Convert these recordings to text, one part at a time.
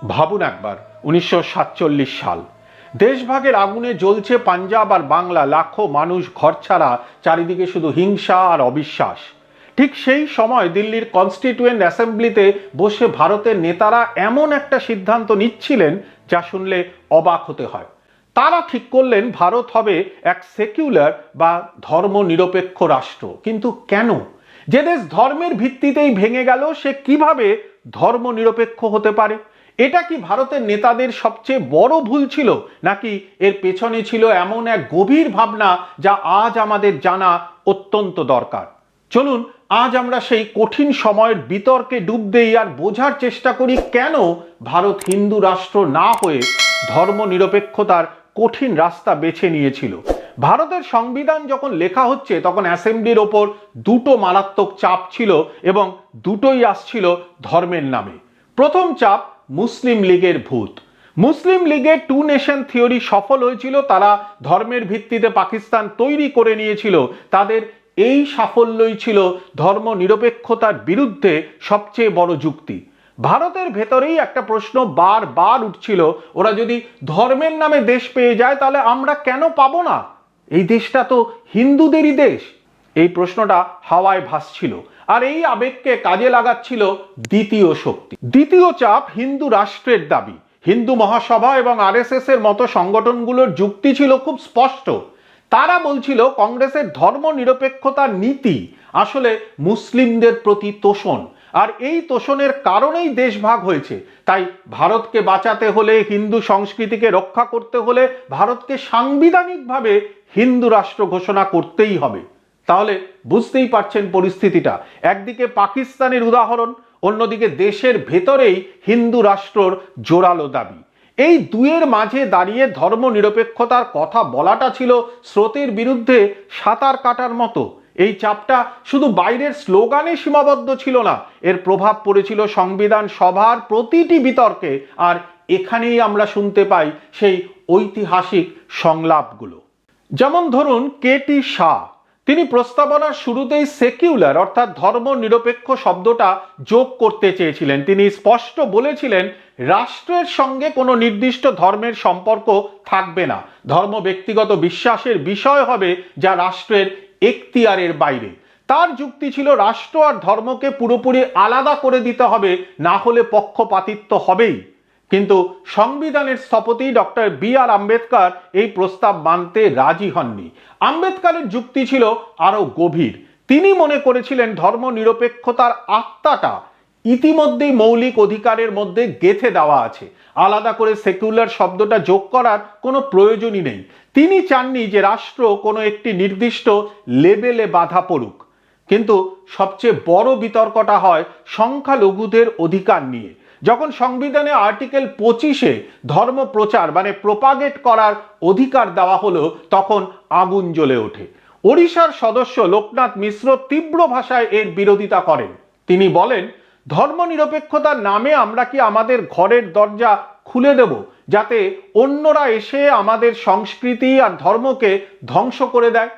ভাবুন একবার 1947 সাল, দেশভাগের আগুনে জ্বলছে পাঞ্জাব আর বাংলা, লাখো মানুষ ঘরছাড়া, চারিদিকে শুধু হিংসা আর অবিশ্বাস। ঠিক সেই সময় দিল্লির কনস্টিটিউয়েন্ট অ্যাসেম্বলিতে বসে ভারতের নেতারা এমন একটা সিদ্ধান্ত নিচ্ছিলেন যা শুনলে অবাক হতে হয়। তারা ঠিক করলেন ভারত হবে এক সেকুলার বা ধর্মনিরপেক্ষ রাষ্ট্র। কিন্তু কেন? যে দেশ ধর্মের ভিত্তিতেই ভেঙে গেল, সে কিভাবে ধর্মনিরপেক্ষ হতে পারে? এটা কি ভারতের নেতাদের সবচেয়ে বড় ভুল ছিল, নাকি এর পেছনে ছিল এমন এক গভীর ভাবনা যা আজ আমাদের জানা অত্যন্ত দরকার? চলুন আজ আমরা সেই কঠিন সময়ের বিতর্কে ডুব দেই আর বোঝার চেষ্টা করি কেন ভারত হিন্দু রাষ্ট্র না হয়ে ধর্মনিরপেক্ষতার কঠিন রাস্তা বেছে নিয়েছিল। ভারতের সংবিধান যখন লেখা হচ্ছে তখন অ্যাসেম্বলির ওপর দুটো মারাত্মক চাপ ছিল এবং দুটোই আসছিল ধর্মের নামে। প্রথম চাপ মুসলিম লীগের ভূত। মুসলিম লীগের টু নেশন থিওরি সফল হয়েছিল, তারা ধর্মের ভিত্তিতে পাকিস্তান তৈরি করে নিয়েছিল। তাদের এই সাফল্যই ছিল ধর্ম নিরপেক্ষতার বিরুদ্ধে সবচেয়ে বড় যুক্তি। ভারতের ভেতরেই একটা প্রশ্ন বারবার উঠছিল, ওরা যদি ধর্মের নামে দেশ পেয়ে যায় তাহলে আমরা কেন পাবো না? এই দেশটা তো হিন্দুদেরই দেশ। এই প্রশ্নটা হাওয়ায় ভাসছিল, আর এই আবেগকে কাজে লাগাচ্ছিল দ্বিতীয় শক্তি। দ্বিতীয় চাপ হিন্দু রাষ্ট্রের দাবি। হিন্দু মহাসভা এবং আরএসএস এর মতো সংগঠনগুলোর যুক্তি ছিল খুব স্পষ্ট। তারা বলছিল কংগ্রেসের ধর্মনিরপেক্ষতার নীতি আসলে মুসলিমদের প্রতি তোষণ, আর এই তোষণের কারণেই দেশ ভাগ হয়েছে। তাই ভারতকে বাঁচাতে হলে, হিন্দু সংস্কৃতিকে রক্ষা করতে হলে ভারতকে সাংবিধানিকভাবে হিন্দু রাষ্ট্র ঘোষণা করতেই হবে। তাহলে বুঝতেই পারছেন পরিস্থিতিটা, একদিকে পাকিস্তানের উদাহরণ, অন্যদিকে দেশের ভেতরেই হিন্দু রাষ্ট্রর জোরালো দাবি। এই দুয়ের মাঝে দাঁড়িয়ে ধর্মনিরপেক্ষতার কথা বলাটা ছিল স্রোতের বিরুদ্ধে সাঁতার কাটার মতো। এই চাপটা শুধু বাইরের স্লোগানে সীমাবদ্ধ ছিল না, এর প্রভাব পড়েছিল সংবিধান সভার প্রতিটি বিতর্কে। আর এখানেই আমরা শুনতে পাই সেই ঐতিহাসিক সংলাপগুলো। যেমন ধরুন কেটি শাহ, তিনি প্রস্তাবনার শুরুতেই সেকুলার অর্থাৎ ধর্মনিরপেক্ষ শব্দটা যোগ করতে চেয়েছিলেন। তিনি স্পষ্ট বলেছিলেন রাষ্ট্রের সঙ্গে কোনো নির্দিষ্ট ধর্মের সম্পর্ক থাকবে না, ধর্ম ব্যক্তিগত বিশ্বাসের বিষয় হবে যা রাষ্ট্রের এখতিয়ারের বাইরে। তার যুক্তি ছিল রাষ্ট্র আর ধর্মকে পুরোপুরি আলাদা করে দিতে হবে, না হলে পক্ষপাতিত্ব হবেই। কিন্তু সংবিধানের স্থপতি ডক্টর বি.আর. আম্বেদকর এই প্রস্তাব মানতে রাজি হননি। আম্বেদকরের যুক্তি ছিল আরো গভীর। তিনি মনে করেছিলেন ধর্মনিরপেক্ষতার আত্মাটা ইতিমধ্যেই মৌলিক অধিকারের মধ্যে গেঁথে দেওয়া আছে, আলাদা করে সেকুলার শব্দটা যোগ করার কোনো প্রয়োজনই নেই। তিনি চাননি যে রাষ্ট্র কোনো একটি নির্দিষ্ট লেবেলে বাধা পড়ুক। কিন্তু সবচেয়ে বড় বিতর্কটা হয় সংখ্যালঘুদের অধিকার নিয়ে। যখন সংবিধানে আর্টিকেল 25-এ ধর্ম প্রচার মানে প্রোপাগেট করার অধিকার দেওয়া হলো, তখন আগুন জ্বলে ওঠে। ওড়িশার সদস্য লোকনাথ মিশ্র তীব্র ভাষায় এর বিরোধিতা করেন। তিনি বলেন, ধর্মনিরপেক্ষতার নামে আমরা কি আমাদের ঘরের দরজা খুলে দেব যাতে অন্যরা এসে আমাদের সংস্কৃতি আর ধর্মকে ধ্বংস করে দেয়?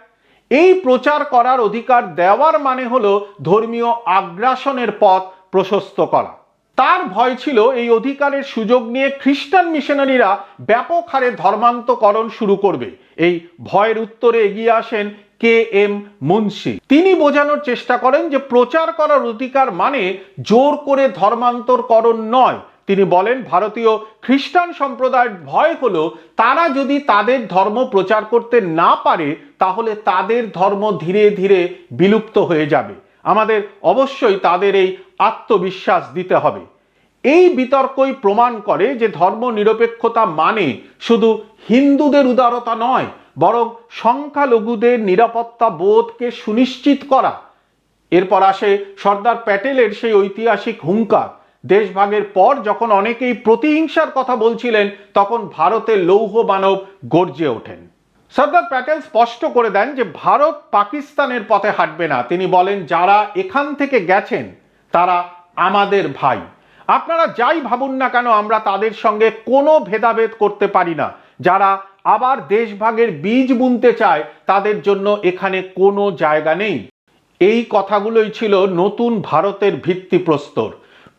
এই প্রচার করার অধিকার দেওয়ার মানে হলো ধর্মীয় আগ্রাসনের পথ প্রশস্ত করা। তার ভয় ছিল এই অধিকারের সুযোগ নিয়ে খ্রিস্টান মিশনারিরা ব্যাপক হারে ধর্মান্তকরণ শুরু করবে। এই ভয়ের উত্তরে এগিয়ে আসেন কে.এম. মুন্সি। তিনি বোঝানোর চেষ্টা করেন যে প্রচার করার অধিকার মানে জোর করে ধর্মান্তরকরণ নয়। তিনি বলেন ভারতীয় খ্রিস্টান সম্প্রদায়ের ভয় হলো তারা যদি তাদের ধর্ম প্রচার করতে না পারে তাহলে তাদের ধর্ম ধীরে ধীরে বিলুপ্ত হয়ে যাবে। আমাদের অবশ্যই তাদের এই আত্মবিশ্বাস দিতে হবে। এই বিতর্কই প্রমাণ করে যে ধর্মনিরপেক্ষতা মানে শুধু হিন্দুদের উদারতা নয়, বরং সংখ্যালঘুদের নিরাপত্তা বোধকে সুনিশ্চিত করা। এরপর আসে সর্দার প্যাটেলের সেই ঐতিহাসিক হুঙ্কার। দেশভাগের পর যখন অনেকেই প্রতিহিংসার কথা বলছিলেন, তখন ভারতের লৌহ মানব গর্জে ওঠেন। সর্দার প্যাটেল স্পষ্ট করে দেন যে ভারত পাকিস্তানের পথে হাঁটবে না। তিনি বলেন, যারা এখান থেকে গেছেন তারা আমাদের ভাই। আপনারা যাই ভাবুন না কেন, আমরা তাদের সঙ্গে কোনো ভেদাভেদ করতে পারি না। যারা আবার দেশভাগের বীজ বুনতে চায় তাদের জন্য এখানে কোনো জায়গা নেই। এই কথাগুলোই ছিল নতুন ভারতের ভিত্তিপ্রস্তর।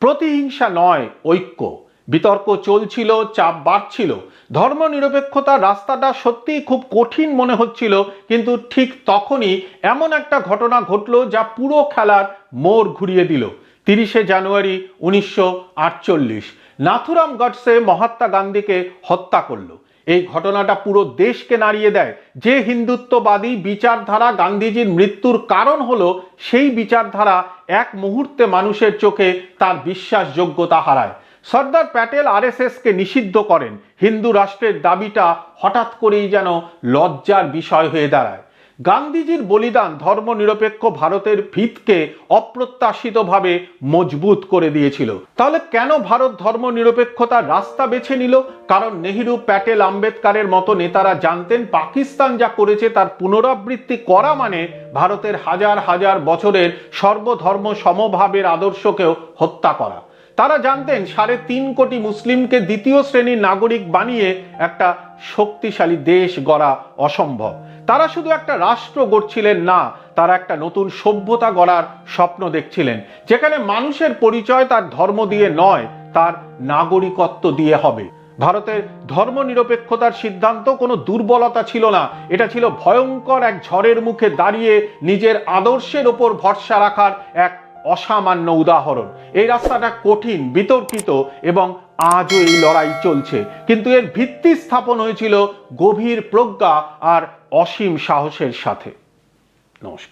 প্রতিহিংসা নয়, ঐক্য। বিতর্ক চলছিল, চাপ বাড়ছিল। ধর্মনিরপেক্ষতার রাস্তাটা সত্যিই খুব কঠিন মনে হচ্ছিল, কিন্তু ঠিক তখনই এমন একটা ঘটনা ঘটল যা পুরো খেলার মোড় ঘুরিয়ে দিল। 30শে জানুয়ারি 1948 নাথুরাম গডসে মহাত্মা গান্ধীকে হত্যা করল। এই ঘটনাটা পুরো দেশকে নাড়িয়ে দেয়। যে হিন্দুত্ববাদী বিচারধারা গান্ধীজির মৃত্যুর কারণ হলো, সেই বিচারধারা এক মুহূর্তে মানুষের চোখে তার বিশ্বাসযোগ্যতা হারায়। সর্দার প্যাটেল আরএসএসকে নিষিদ্ধ করেন। হিন্দু রাষ্ট্রের দাবিটা হঠাৎ করেই যেন লজ্জার বিষয় হয়ে দাঁড়ায়। গান্ধীজির বলিদান ধর্মনিরপেক্ষ ভারতের ভিতকে অপ্রত্যাশিতভাবে মজবুত করে দিয়েছিল। তাহলে কেন ভারত ধর্মনিরপেক্ষতার রাস্তা বেছে নিল? কারণ নেহেরু, প্যাটেল, আম্বেদকরের মতো নেতারা জানতেন পাকিস্তান যা করেছে তার পুনরাবৃত্তি করা মানে ভারতের হাজার হাজার বছরের সর্বধর্ম সমভাবের আদর্শকেও হত্যা করা। তারা জানতেন 3.5 কোটি মুসলিমকে দ্বিতীয় শ্রেণীর নাগরিক বানিয়ে একটা শক্তিশালী দেশ গড়া অসম্ভব। তারা শুধু একটা রাষ্ট্র গড়ছিলেন না, তারা একটা নতুন সভ্যতা গড়ার স্বপ্ন দেখছিলেন, যেখানে মানুষের পরিচয় তার ধর্ম দিয়ে নয়, তার নাগরিকত্ব দিয়ে হবে। ভারতের ধর্মনিরপেক্ষতার সিদ্ধান্ত কোনো দুর্বলতা ছিল না, এটা ছিল ভয়ঙ্কর এক ঝড়ের মুখে দাঁড়িয়ে নিজের আদর্শের ওপর ভরসা রাখার এক অসামান্য উদাহরণ। এই রাস্তাটা কঠিন, বিতর্কিত এবং আজও এই লড়াই চলছে, কিন্তু এর ভিত্তি স্থাপন হয়েছিল গভীর প্রজ্ঞা আর অসীম সাহসের সাথে। নমস্কার।